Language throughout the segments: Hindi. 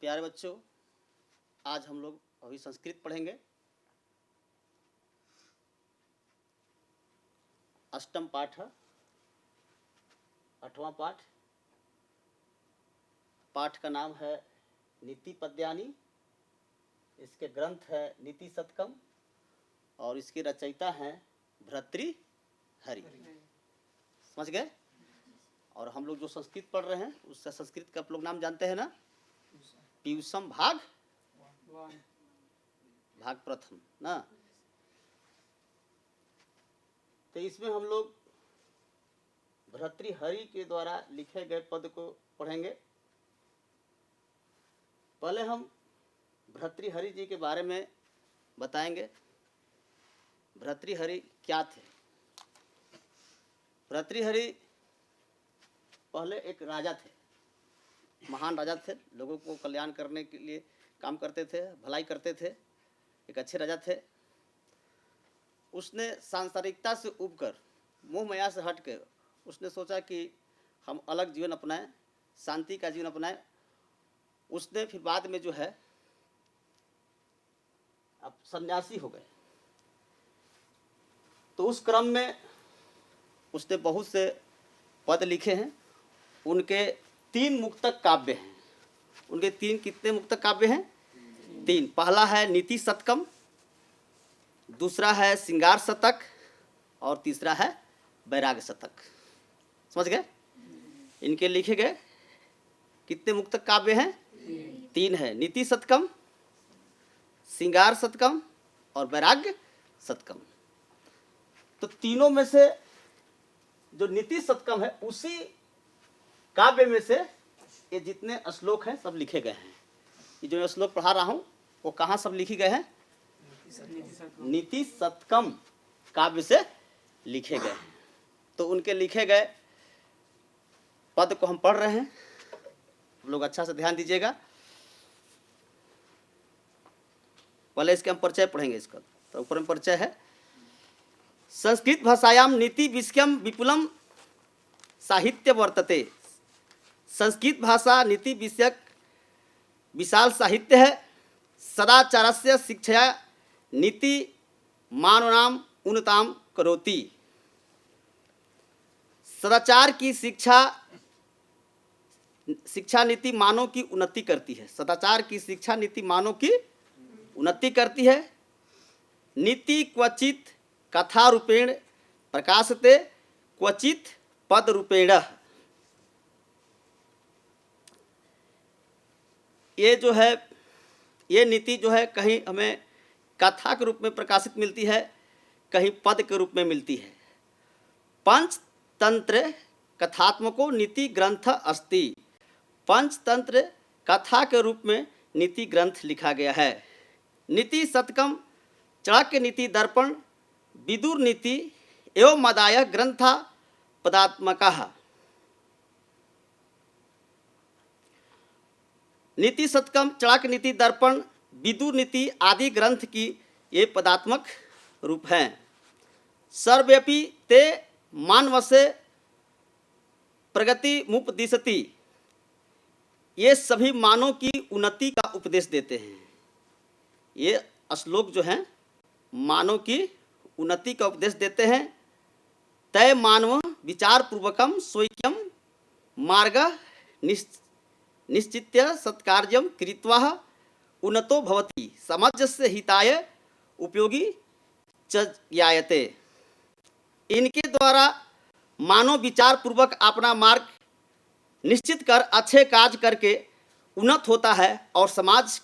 प्यारे बच्चों, आज हम लोग अभी संस्कृत पढ़ेंगे। अष्टम पाठ है, 8वां पाठ। पाठ का नाम है नीति पद्यानी। इसके ग्रंथ है नीति शतकम और इसके रचयिता हैं भर्तृहरि। समझ गए? और हम लोग जो संस्कृत पढ़ रहे हैं उसका संस्कृत का आप लोग नाम जानते हैं ना? पीयूषम भाग प्रथम ना। तो इसमें हम लोग भर्तृहरि के द्वारा लिखे गए पद को पढ़ेंगे। पहले हम भर्तृहरि जी के बारे में बताएंगे। भर्तृहरि क्या थे? भर्तृहरि पहले एक राजा थे, महान राजा थे। लोगों को कल्याण करने के लिए काम करते थे, भलाई करते थे, एक अच्छे राजा थे। उसने सांसारिकता से उबकर, मोह माया से हट के उसने सोचा कि हम अलग जीवन अपनाएं, शांति का जीवन अपनाएं। उसने फिर बाद में जो है अब सन्यासी हो गए। तो उस क्रम में उसने बहुत से पद लिखे हैं। उनके 3 मुक्तक काव्य हैं। उनके 3 कितने मुक्तक काव्य हैं? 3। पहला है नीति शतकम, दूसरा है श्रृंगार शतक और तीसरा है वैराग्य शतक। समझ गए? इनके लिखे गए कितने मुक्तक काव्य हैं? 3 है, नीति शतकम, श्रृंगार शतकम और वैराग्य शतकम। तो तीनों में से जो नीति शतकम है उसी काव्य में से ये जितने श्लोक हैं सब लिखे गए हैं। ये जो श्लोक पढ़ा रहा हूँ वो कहाँ सब लिखे गए हैं? नीति शतकम काव्य से लिखे गए हैं। तो उनके लिखे गए पद को हम पढ़ रहे हैं, आप लोग अच्छा से ध्यान दीजिएगा। पहले इसके हम परिचय पढ़ेंगे। इसका तो ऊपर में परिचय है। संस्कृत भाषायाम नीति विषयम विपुलम साहित्य वर्तते। संस्कृत भाषा नीति विषयक विशाल साहित्य है। सदाचारस्य शिक्षया नीति मानवानाम उन्नताम करोति। सदाचार की शिक्षा नीति मानव की उन्नति करती है। सदाचार की शिक्षा नीति मानव की उन्नति करती है। नीति क्वचित कथा रूपेण प्रकाशते, क्वचित पद रूपेण। ये जो है, ये नीति जो है कहीं हमें कथा के रूप में प्रकाशित मिलती है, कहीं पद के रूप में मिलती है। पंचतंत्र कथात्मको नीति ग्रंथ अस्ति। पंचतंत्र कथा के रूप में नीति ग्रंथ लिखा गया है। नीति शतकम, चाणक्य नीति दर्पण, विदुर नीति एवं मदाय ग्रंथा पदात्मकः। नीति शतकम, चाणक्य नीति दर्पण, विदुर नीति आदि ग्रंथ की ये पदात्मक रूप हैं। सर्वव्यापी ते मानवस्य प्रगति मुपदिशति। ये सभी मानव की उन्नति का उपदेश देते हैं। ये श्लोक जो हैं मानव की उन्नति का उपदेश देते हैं। तय मानव विचार पूर्वकम स्वैक्यम मार्ग निश्चित्य सत्कार्यम कृत्वा उन्नतो भवति, समाजस्य हिताय उपयोगी च ज्ञायते। इनके द्वारा मानव विचार पूर्वक अपना मार्ग निश्चित कर अच्छे कार्य करके उन्नत होता है और समाज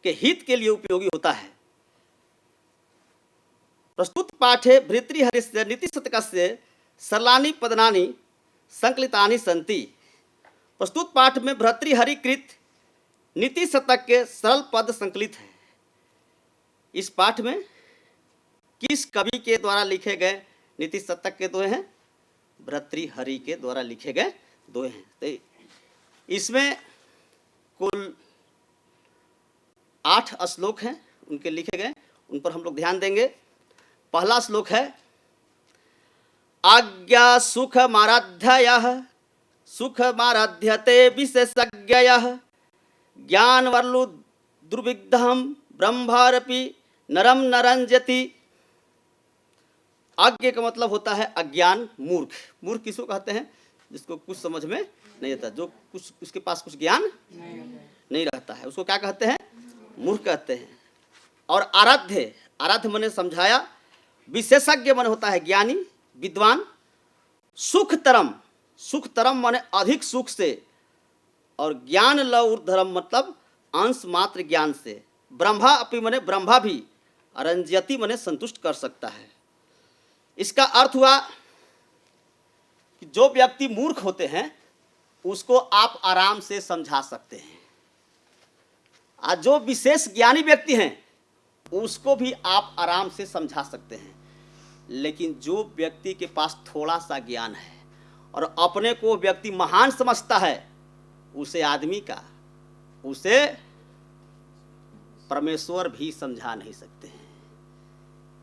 के हित के लिए उपयोगी होता है। प्रस्तुत पाठे भर्तृहरिस्य नीति शतकस्य सरलानि पदनानि संकलितानि सन्ति। प्रस्तुत पाठ में भर्तृहरि कृत नीति शतक के सरल पद संकलित हैं। इस पाठ में किस कवि के द्वारा लिखे गए नीति शतक के 2 हैं? भर्तृहरि के द्वारा लिखे गए 2 हैं। तो इसमें कुल 8 श्लोक हैं उनके लिखे गए, उन पर हम लोग ध्यान देंगे। पहला श्लोक है आज्ञा सुखमाराध्ययः सुखमाराध्यते विशेषज्ञयः ज्ञान वर्लु दुर्विग्धम ब्रह्मारपि नरम नरंजति। अज्ञ का मतलब होता है अज्ञान, मूर्ख। मूर्ख किसको कहते हैं? जिसको कुछ समझ में नहीं आता, जो कुछ उसके पास कुछ ज्ञान नहीं रहता है, उसको क्या कहते हैं? मूर्ख कहते हैं। और आराध्य, आराध्य माने समझाया, विशेषज्ञ माने होता है ज्ञानी, विद्वान। सुखतरम, सुखतरम माने अधिक सुख से, और ज्ञान ल ऊर्ध्वम मतलब अंश मात्र ज्ञान से। ब्रह्मा अपि माने ब्रह्मा भी, अरंजयति माने संतुष्ट कर सकता है। इसका अर्थ हुआ कि जो व्यक्ति मूर्ख होते हैं उसको आप आराम से समझा सकते हैं, और जो विशेष ज्ञानी व्यक्ति हैं उसको भी आप आराम से समझा सकते हैं। लेकिन जो व्यक्ति के पास थोड़ा सा ज्ञान है और अपने को व्यक्ति महान समझता है, उसे आदमी का, उसे परमेश्वर भी समझा नहीं सकते हैं।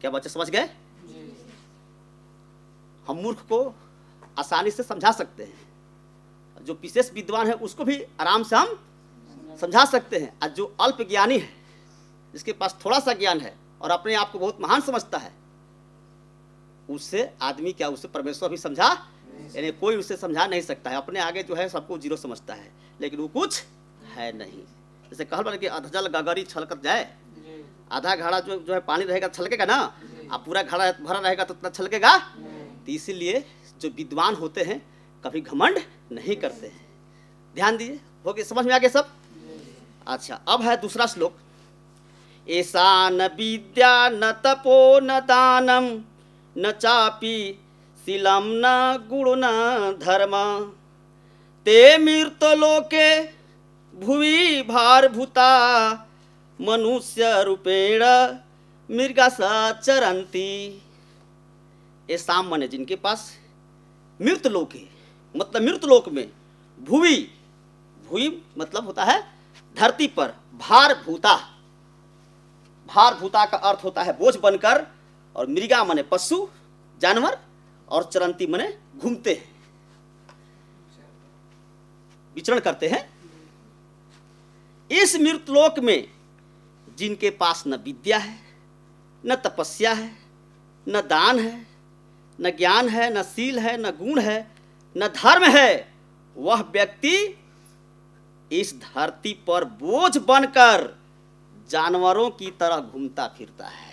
क्या बच्चे समझ गए? हम मूर्ख को आसानी से समझा सकते हैं, जो विशेष विद्वान है उसको भी आराम से हम समझा सकते हैं। और जो अल्प ज्ञानी है, जिसके पास थोड़ा सा ज्ञान है और अपने आप को बहुत महान समझता है, उससे आदमी क्या, उससे परमेश्वर भी समझा, यानी कोई उसे समझा नहीं सकता है। अपने आगे जो है सबको जीरो समझता है, लेकिन वो कुछ है नहीं। जैसे कहल बना कि अधजल गगरी छलक जाए, आधा घड़ा जो है पानी रहेगा छलकेगा ना, अब पूरा घड़ा भरा रहेगा तो उतना छलकेगा। तो इसीलिए जो विद्वान होते हैं कभी घमंड नहीं करते हैं। ध्यान दिए, हो गए, समझ में आ गया सब? अच्छा, अब है दूसरा श्लोक। ऐसा न विद्या न तपो न दानम न चापी शीलम न गुण न धर्म ते मृतलोके भुवि भारभूता मनुष्य रूपेण मृगसा चरंती। ऐसा माने जिनके पास मृतलोक है, मतलब मृतलोक में, भुवि, भुवि मतलब होता है धरती पर, भारभूता, भारभूता का अर्थ होता है बोझ बनकर, और मृगा माने पशु जानवर, और चरंती माने घूमते हैं, विचरण करते हैं। इस मृतलोक में जिनके पास न विद्या है, न तपस्या है, न दान है, न ज्ञान है, न शील है, न गुण है, न धर्म है, वह व्यक्ति इस धरती पर बोझ बनकर जानवरों की तरह घूमता फिरता है।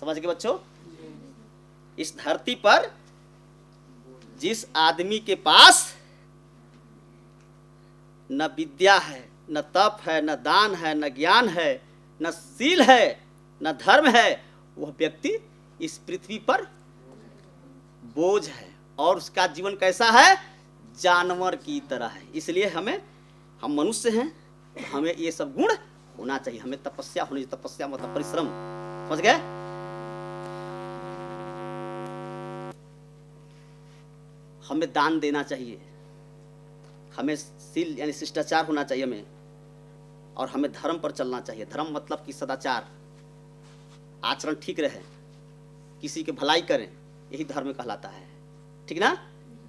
समझ गए बच्चों? इस धरती पर जिस आदमी के पास न विद्या है, न तप है, न दान है, न ज्ञान है, न शील है, न धर्म है, वह व्यक्ति इस पृथ्वी पर बोझ है, और उसका जीवन कैसा है? जानवर की तरह है। इसलिए हम मनुष्य हैं, हमें ये सब गुण होना चाहिए। हमें तपस्या होनी चाहिए, तपस्या मतलब परिश्रम। समझ गए? हमें दान देना चाहिए, हमें शील यानी शिष्टाचार होना चाहिए हमें, और हमें धर्म पर चलना चाहिए। धर्म मतलब कि सदाचार, आचरण ठीक रहे, किसी की भलाई करें, यही धर्म कहलाता है। ठीक ना?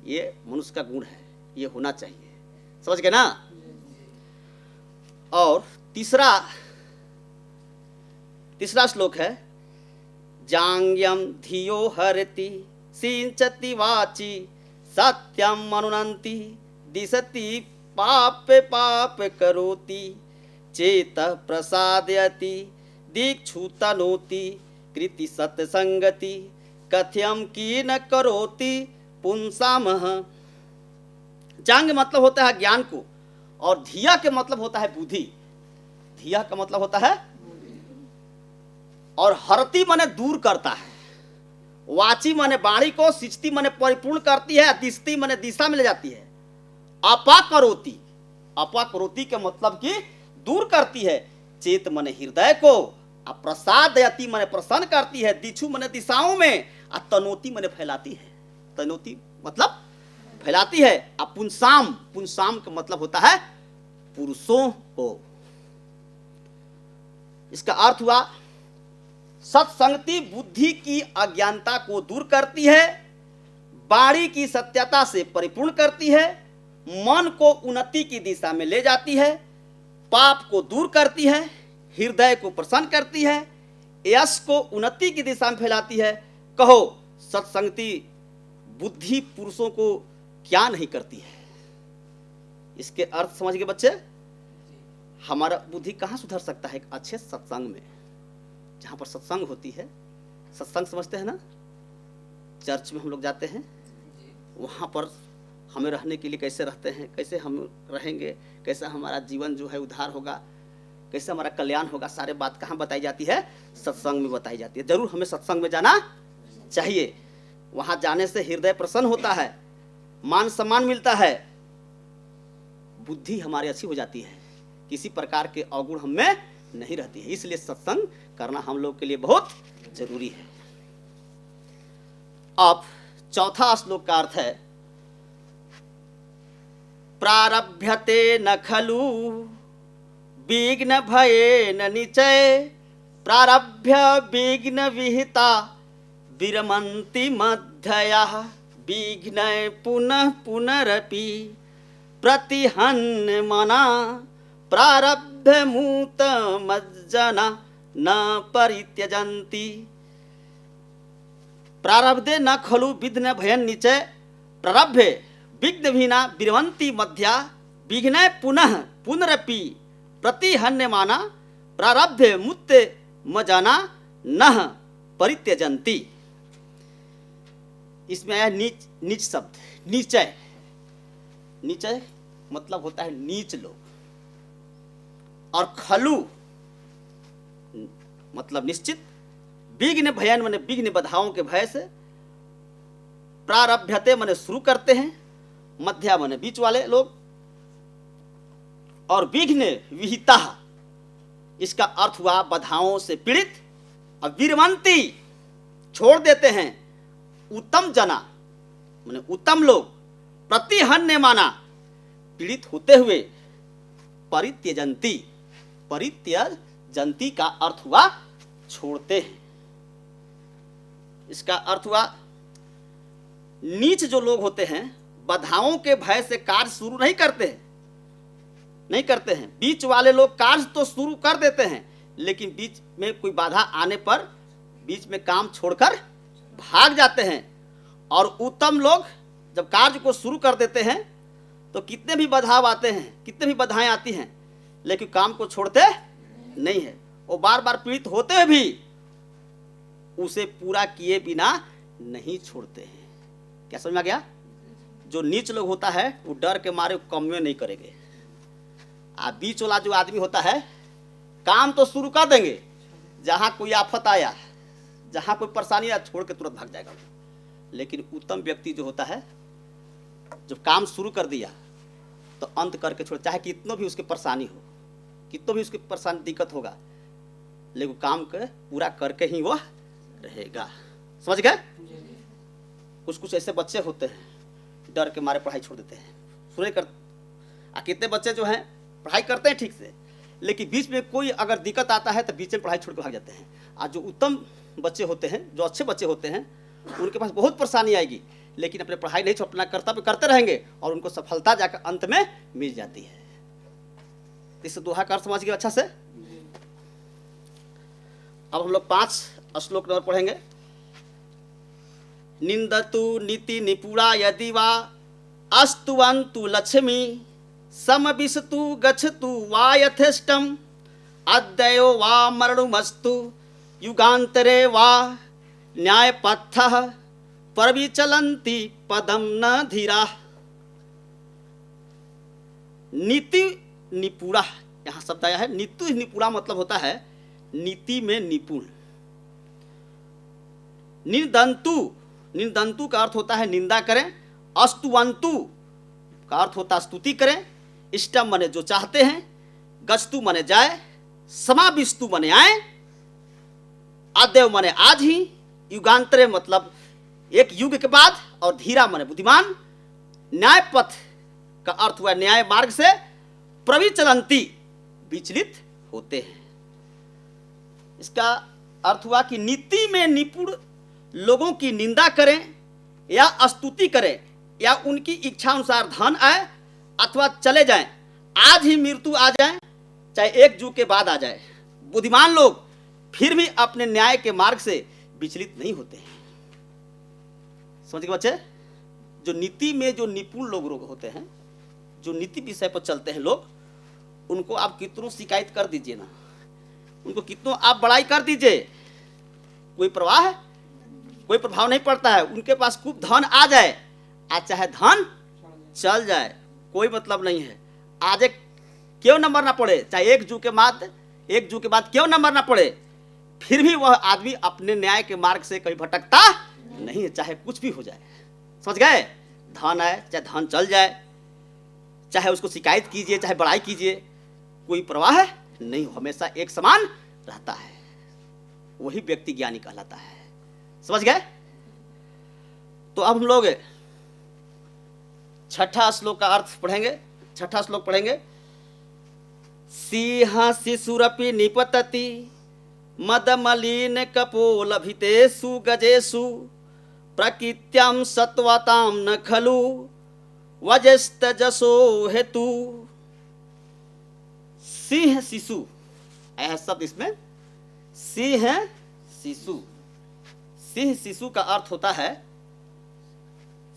ये मनुष्य का गुण है, ये होना चाहिए। समझ गए ना? और तीसरा श्लोक है, जांग्यम धियो हरति सिंचति वाची सत्यम अनुनंति दिशति पाप पाप करोति चेत प्रसादयति दीक्षु तनोति कृति सत्संगति कथ्यम की न करोति पुंसामह। जांग मतलब होता है ज्ञान को, और धिया के मतलब होता है बुद्धि। धिया का मतलब होता है, और हरति माने दूर करता है, वाची माने वाणी को, सिचती माने परिपूर्ण करती है, दिशती माने दिशा में ले जाती है, अपाकरोति, अपाकरोति के मतलब कि दूर करती है, चेत माने हृदय को, प्रसादयति माने प्रसन्न करती है, दिक्षु माने दिशाओं में, तनोति माने फैलाती है। तनोति मतलब फैलाती है। पुंसाम, पुंसाम का मतलब होता है पुरुषों को। इसका अर्थ हुआ सत्संगति बुद्धि की अज्ञानता को दूर करती है, वाणी की सत्यता से परिपूर्ण करती है, मन को उन्नति की दिशा में ले जाती है, पाप को दूर करती है, हृदय को प्रसन्न करती है, यश को उन्नति की दिशा में फैलाती है। कहो सत्संगति बुद्धि पुरुषों को क्या नहीं करती है। इसके अर्थ समझ गए बच्चे? हमारा बुद्धि कहाँ सुधर सकता है? एक अच्छे सत्संग में, जहाँ पर सत्संग होती है। सत्संग समझते हैं ना? चर्च में हम लोग जाते हैं, वहाँ पर हमें रहने के लिए कैसे रहते हैं, कैसे हम रहेंगे, कैसा हमारा जीवन जो है उद्धार होगा, कैसे हमारा कल्याण होगा, सारे बात कहाँ बताई जाती है? सत्संग में बताई जाती है। जरूर हमें सत्संग में जाना चाहिए। वहाँ जाने से हृदय प्रसन्न होता है, मान सम्मान मिलता है, बुद्धि हमारी अच्छी हो जाती है, किसी प्रकार के अवगुण हम में नहीं रहती है। इसलिए सत्संग करना हम लोग के लिए बहुत जरूरी है। अब चौथा श्लोक का अर्थ है, प्रारभ्यते न खलु विघ्न भये न निचय, प्रारभ्य विघ्न विहिता विरमन्ति मध्ययः, विघ्न पुनः पुनरपि प्रतिहन्य मना, प्रारब्ध मूत मज्जना न परित्यजन्ति। प्रारब्धे न खलु विघ्न भयन निचय, प्रारब्धे विघ्न विना विरमन्ति मध्या, विघ्न पुनः पुनरपि प्रतिहन्य माना, प्रारब्धे मुत्ते मजाना न परित्यजन्ति। इसमें आया नीच, नीच शब्द, नीचय। नीचय मतलब होता है नीच लोग, और खलु मतलब निश्चित, विघ्न भयन माने विघ्न बाधाओं के भय से, प्रारभ्यते माने शुरू करते हैं, मध्या माने बीच वाले लोग, और विघ्न विहिता इसका अर्थ हुआ बाधाओं से पीड़ित, और विरमन्ति छोड़ देते हैं, उत्तम जना माने उत्तम लोग, प्रतिहन्य माना पीड़ित होते हुए, परित्यजन्ति, परित्यजन्ति का अर्थ हुआ छोड़ते हैं। इसका अर्थ हुआ नीच जो लोग होते हैं बाधाओं के भय से कार्य शुरू नहीं करते हैं। बीच वाले लोग कार्य तो शुरू कर देते हैं, लेकिन बीच में कोई बाधा आने पर बीच में काम छोड़कर भाग जाते हैं। और उत्तम लोग जब कार्य को शुरू कर देते हैं तो कितने भी बाधाएं आते हैं, कितने भी बाधाएं आती हैं, लेकिन काम को छोड़ते नहीं है। वो बार बार पीड़ित होते हुए भी उसे पूरा किए बिना नहीं छोड़ते हैं। क्या समझ में आ गया? जो नीच लोग होता है वो डर के मारे कम में नहीं करेंगे। बीच वाला जो आदमी होता है काम तो शुरू कर देंगे, जहां कोई आफत आया, जहां कोई परेशानी आया, छोड़ के तुरंत भाग जाएगा। लेकिन उत्तम व्यक्ति जो होता है, जब काम शुरू कर दिया तो अंत करके छोड़, चाहे कितना भी उसके परेशानी हो, कितना भी उसके परेशानी दिक्कत होगा, लेकिन काम के पूरा करके ही वो रहेगा। समझ गए? कुछ ऐसे बच्चे होते हैं डर के मारे पढ़ाई छोड़ देते हैं, सुने कर। कितने बच्चे जो हैं पढ़ाई करते हैं ठीक से, लेकिन बीच में कोई अगर दिक्कत आता है तो बीच में पढ़ाई छोड़ के भाग जाते हैं। आज जो उत्तम बच्चे होते हैं, जो अच्छे बच्चे होते हैं, उनके पास बहुत परेशानी आएगी, लेकिन अपने पढ़ाई नहीं छोड़, अपना कर्तव्य करते रहेंगे और उनको सफलता जाकर अंत में मिल जाती है। इस दोहा का अर्थ समझ गए अच्छा से? अब हम लोग 5 श्लोक नंबर पढ़ेंगे। निंदतु नीति निपुणा यदि वा अस्तुवन्तु लक्ष्मी, समविशतु गच्छतु वा यथेष्टम, अद्वयो वा मरणुमस्तु, युगान्तरे वा न्यायपथः, परविचलन्ति पदम न धीरा। नीति निपुणा, यहाँ शब्द आया है। नीति निपुणा मतलब होता है नीति में निपुण। निर्दंतु, निर्दंतु का अर्थ होता है निंदा करें। अस्तुवन्तु का अर्थ होता है स्तुति करें। इष्टम माने जो चाहते हैं, गच्छतु माने जाए, समाविशतु माने आए, अद्य माने आज ही, युगांतरे मतलब एक युग के बाद, और धीरा माने बुद्धिमान। न्याय पथ का अर्थ हुआ न्याय मार्ग से, प्रविचलंती विचलित होते हैं। इसका अर्थ हुआ कि नीति में निपुण लोगों की निंदा करें या स्तुति करें, या उनकी इच्छा अनुसार धन आए अथवा चले जाएं, आज ही मृत्यु आ जाए, चाहे 1 जून के बाद आ जाए, बुद्धिमान लोग फिर भी अपने न्याय के मार्ग से विचलित नहीं होते हैं। समझ गए बच्चे? जो नीति में जो निपुण लोग होते हैं, जो नीति विषय पर चलते हैं लोग, उनको आप कितनों शिकायत कर दीजिए ना, उनको कितनों आप बड़ाई कर दीजिए, कोई परवाह है, कोई प्रभाव नहीं पड़ता है। उनके पास खूब धन आ जाए, आज चाहे धन चल जाए, कोई मतलब नहीं है। आज क्यों नंबर ना पड़े, चाहे 1 जून के बाद क्यों नंबर ना पड़े, फिर भी वह आदमी अपने न्याय के मार्ग से कभी भटकता नहीं है, चाहे कुछ भी हो जाए। समझ गए? धन आए चाहे धन चल जाए, चाहे उसको शिकायत कीजिए चाहे बड़ाई कीजिए, कोई परवाह है नहीं, हमेशा एक समान रहता है। वही व्यक्ति ज्ञानी कहलाता है। समझ गए? तो अब हम लोग 6ठा श्लोक का अर्थ पढ़ेंगे। 6ठा श्लोक पढ़ेंगे। सिंह शिशुरपि निपतति मदमलिन कपोलभितेषु गजेषु प्रकृत्यां सत्वतां न खलु वजस्तजसो हेतु। सिंह शिशु, ऐसा शब्द इसमें सिंह शिशु। सिंह शिशु का अर्थ होता है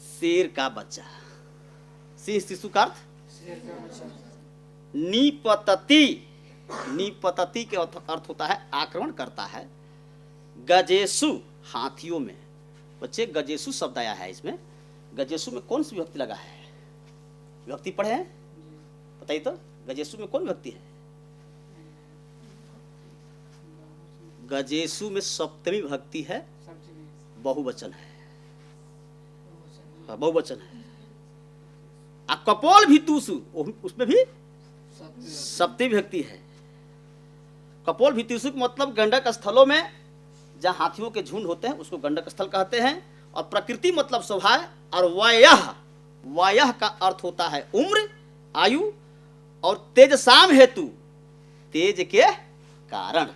शेर का बच्चा। सिंह शिशु का अर्थ निपतति, निपतति के अर्थ होता है आक्रमण करता है। गजेशु, हाथियों में। बच्चे गजेशु शब्द आया है इसमें। गजेशु में कौन सी विभक्ति लगा है? विभक्ति पढ़े हैं? बताइए तो, गजेशु में कौन विभक्ति है? गजेशु में सप्तमी विभक्ति है, बहुवचन है, बहुवचन है। कपोल भितुषु, उसमें भी सप्तमी विभक्ति है। कपोल भितुषु मतलब गंडक स्थलों में जहाँ हाथियों के झुंड होते हैं उसको गंडक स्थल कहते हैं। और प्रकृति मतलब स्वभाव, और वयः, वयः का अर्थ होता है उम्र, आयु, और तेजसाम हेतु, तेज के कारण।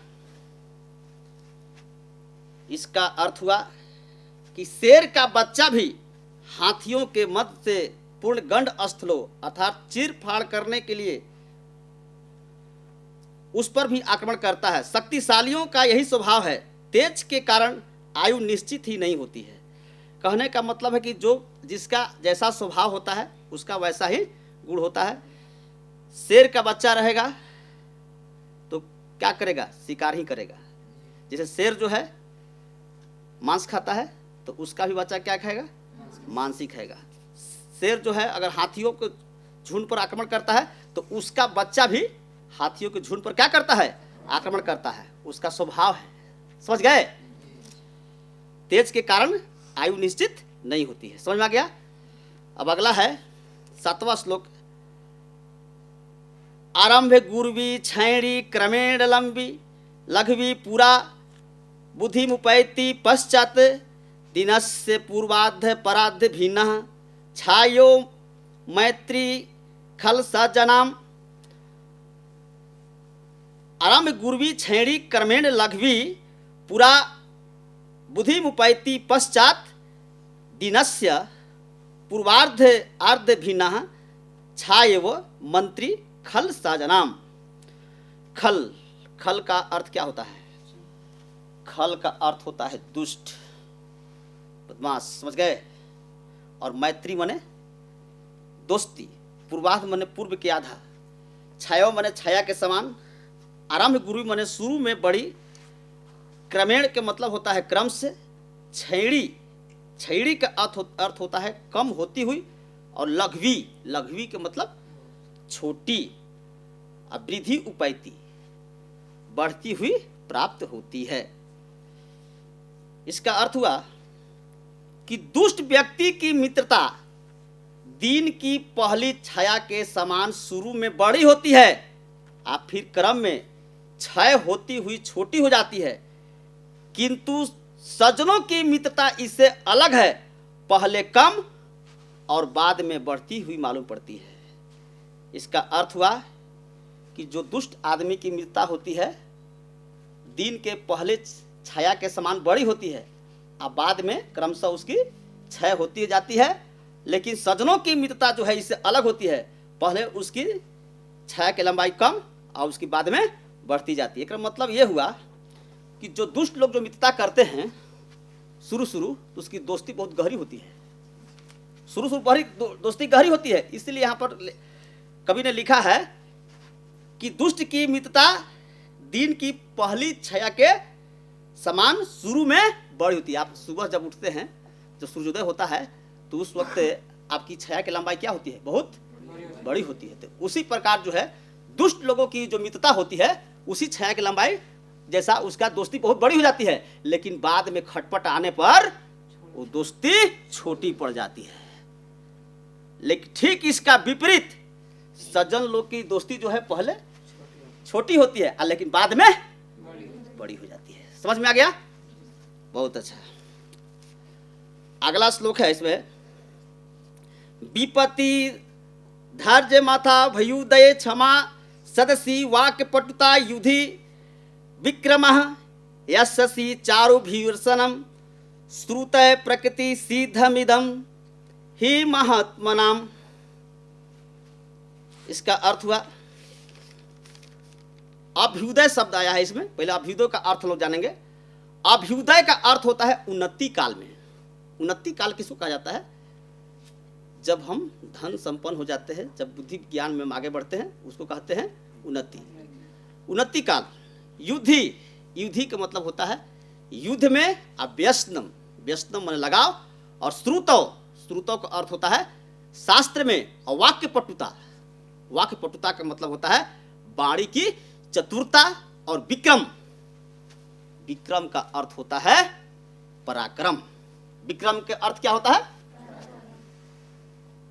इसका अर्थ हुआ कि शेर का बच्चा भी हाथियों के मध्य से पूर्ण गंड स्थलों अर्थात चीर फाड़ करने के लिए उस पर भी आक्रमण करता है। शक्तिशालियों का यही स्वभाव है, तेज के कारण आयु निश्चित ही नहीं होती है। कहने का मतलब है कि जो जिसका जैसा स्वभाव होता है उसका वैसा ही गुण होता है। शेर का बच्चा रहेगा तो क्या करेगा? शिकार ही करेगा। जैसे शेर जो है मांस खाता है तो उसका भी बच्चा क्या खाएगा? मांस ही खाएगा। शेर जो है अगर हाथियों के झुंड पर आक्रमण करता है तो उसका बच्चा भी हाथियों के झुंड पर क्या करता है? आक्रमण करता है। उसका स्वभाव है। समझ गए? तेज के कारण आयु निश्चित नहीं होती है। समझ में आ गया? अब अगला है 7वां श्लोक। आरंभे गुर्वी छैणी क्रमेण लंबी लघवी पुरा बुद्धिमुपैति पश्चात दिनस्य पूर्वाध पराध भिन्नः छायो मैत्री खल सजनाम। आरंभ गुर्वी छैणी क्रमेण लघवी पुरा बुद्धिमुपैति पश्चात दिनस्य पूर्वार्ध अर्ध भिन्नः छायव मंत्री खल सजनाम। खल, खल का अर्थ क्या होता है? खल का अर्थ होता है दुष्ट, बदमाश। समझ गए? और मैत्री मने दोस्ती, पूर्वार्ध मने पूर्व के आधा, छाया मने छाया के समान, आरंभ गुरु मने शुरू में बड़ी, क्रमेण के मतलब होता है क्रम से, छैड़ी, छैड़ी का अर्थ होता है कम होती हुई, और लघवी, लघवी के मतलब छोटी, और वृद्धि उपैती बढ़ती हुई प्राप्त होती है। इसका अर्थ हुआ कि दुष्ट व्यक्ति की मित्रता दिन की पहली छाया के समान शुरू में बड़ी होती है, आप फिर क्रम में क्षय होती हुई छोटी हो जाती है। किंतु सज्जनों की मित्रता इससे अलग है, पहले कम और बाद में बढ़ती हुई मालूम पड़ती है। इसका अर्थ हुआ कि जो दुष्ट आदमी की मित्रता होती है दिन के पहले छाया के समान बड़ी होती है, और बाद में क्रमशः उसकी क्षय होती जाती है। लेकिन सज्जनों की मित्रता जो है इससे अलग होती है, पहले उसकी छाया की लंबाई कम और उसके बाद में बढ़ती जाती है। इसका मतलब ये हुआ कि जो दुष्ट लोग जो मित्रता करते हैं शुरू तो उसकी दोस्ती बहुत गहरी होती है, शुरू बड़ी दोस्ती गहरी होती है। इसलिए यहाँ पर कवि ने लिखा है कि दुष्ट की मित्रता दिन की पहली छाया के समान शुरू में बड़ी होती है। आप सुबह जब उठते हैं, जब सूर्योदय होता है, तो उस वक्त आपकी छाया की लंबाई क्या होती है? बहुत बड़ी होती है। तो उसी प्रकार जो है दुष्ट लोगों की जो मित्रता होती है, उसी छाया की लंबाई जैसा उसका दोस्ती बहुत बड़ी हो जाती है, लेकिन बाद में खटपट आने पर वो दोस्ती छोटी पड़ जाती है। लेकिन ठीक इसका विपरीत सज्जन लोग की दोस्ती जो है पहले छोटी होती है, लेकिन बाद में बड़ी हो जाती है। समझ में आ गया? बहुत अच्छा। अगला श्लोक है इसमें, विपत्ति धैर्य माथा भयुदय क्षमा सदसी वाक्य पटुता युधि विक्रमः यशसी चारुभिर्सनम श्रुतय प्रकृति सिद्धमिदम ही महात्मनाम। इसका अर्थ हुआ, अभ्युदय शब्द आया है इसमें। पहले अभ्युदय का अर्थ लोग जानेंगे। अभ्युदय का अर्थ होता है उन्नति काल में। उन्नति काल किसको कहा जाता है? जब हम धन संपन्न हो जाते हैं, जब बुद्धि ज्ञान में आगे बढ़ते हैं, उसको कहते हैं उन्नति। उन्नति काल। युद्धि का मतलब होता है युद्ध में अव्यसनम, व्यसनम माने लगाव, और श्रुतौ का अर्थ होता है शास्त्र में, और वाक्य पटुता। वाक्य पटुता का मतलब होता है वाणी की चतुरता, और विक्रम का अर्थ होता है पराक्रम। विक्रम के अर्थ क्या होता है?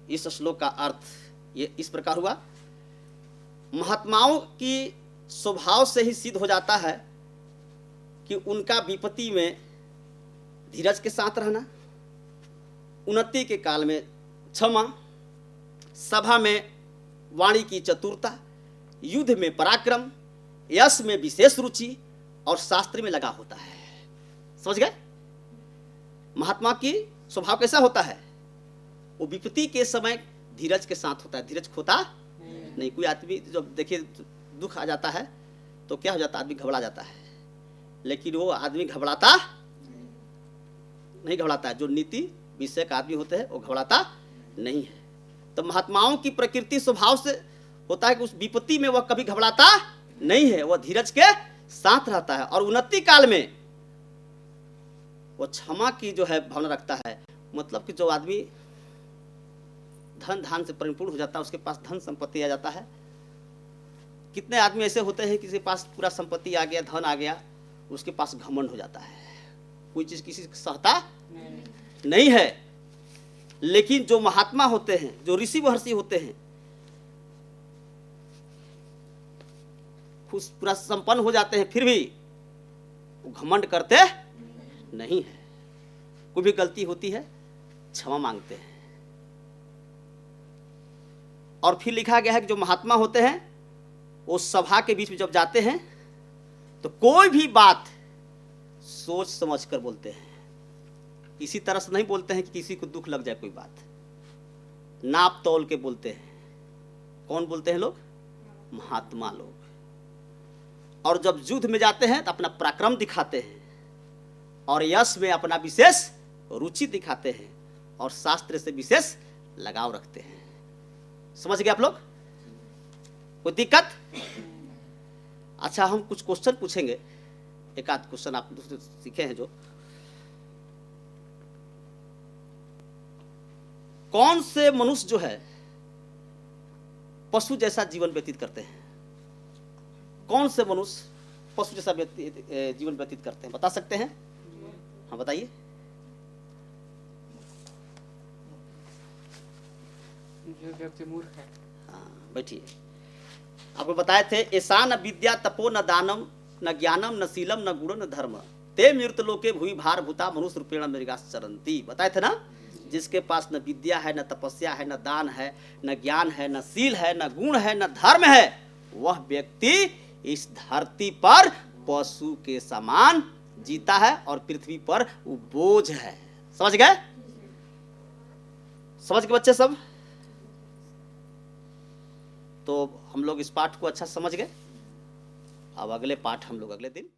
इस श्लोक का अर्थ ये इस प्रकार हुआ, महात्माओं की स्वभाव से ही सिद्ध हो जाता है कि उनका विपत्ति में धीरज के साथ रहना, उन्नति के काल में क्षमा, सभा में वाणी की चतुरता, युद्ध में पराक्रम, यश में विशेष रुचि, और शास्त्र में लगा होता है। समझ गए? महात्मा की स्वभाव कैसा होता है? वो विपत्ति के समय धीरज के साथ होता है, धीरज खोता नहीं। कोई आदमी जब देखिए दुख आ जाता है तो क्या हो जाता है? आदमी घबरा जाता है, लेकिन वो आदमी घबराता नहीं है। जो नीति विषय का आदमी होते हैं वो घबराता नहीं है। तो महात्माओं की प्रकृति स्वभाव से होता है कि उस विपत्ति में वह कभी घबराता नहीं है, वह धीरज के साथ रहता है। और उन्नति काल में वह क्षमा की जो है भावना रखता है। मतलब कि जो आदमी धन धान से परिपूर्ण हो जाता है, उसके पास धन संपत्ति आ जाता है। कितने आदमी ऐसे होते हैं किसी के पास पूरा संपत्ति आ गया, धन आ गया, उसके पास घमंड हो जाता है, कोई चीज किसी से सहता नहीं है। लेकिन जो महात्मा होते हैं, जो ऋषि महर्षि होते हैं, खुश पूरा संपन्न हो जाते हैं, फिर भी वो घमंड करते नहीं है। कोई भी गलती होती है क्षमा मांगते हैं। और फिर लिखा गया है कि जो महात्मा होते हैं वो सभा के बीच में जब जाते हैं तो कोई भी बात सोच समझ कर बोलते हैं। इसी तरह से नहीं बोलते हैं कि किसी को दुख लग जाए कोई बात, नाप तौल के बोलते हैं। कौन बोलते हैं लोग? महात्मा लोग। और जब युद्ध में जाते हैं तो अपना पराक्रम दिखाते हैं, और यश में अपना विशेष रुचि दिखाते हैं, और शास्त्र से विशेष लगाव रखते हैं। समझ गए आप लोग? कोई दिक्कत? अच्छा, हम कुछ क्वेश्चन पूछेंगे, एक आध क्वेश्चन आप दूसरे सीखे हैं। जो कौन से मनुष्य जो है पशु जैसा जीवन व्यतीत करते हैं? कौन से मनुष्य पशु जैसा जीवन व्यतीत करते हैं? बता सकते हैं? हाँ बताइए। जो व्यक्ति मूर्ख है। हाँ बैठिए। आपको बताए थे, ऐसा न विद्या तपो न दानम न ज्ञानम न शीलम न गुण न धर्म ते मृत लोके भूई भार भूता मनुष्य रूपेण मृगास चरंती। बताए थे ना? जिसके पास न विद्या है, न तपस्या है, न दान है, न ज्ञान है, न शील है, न गुण है, न धर्म है, वह व्यक्ति इस धरती पर पशु के समान जीता है, और पृथ्वी पर वो बोझ है। समझ गए? समझ गए बच्चे सब? तो हम लोग इस पाठ को अच्छा समझ गए। अब अगले पाठ हम लोग अगले दिन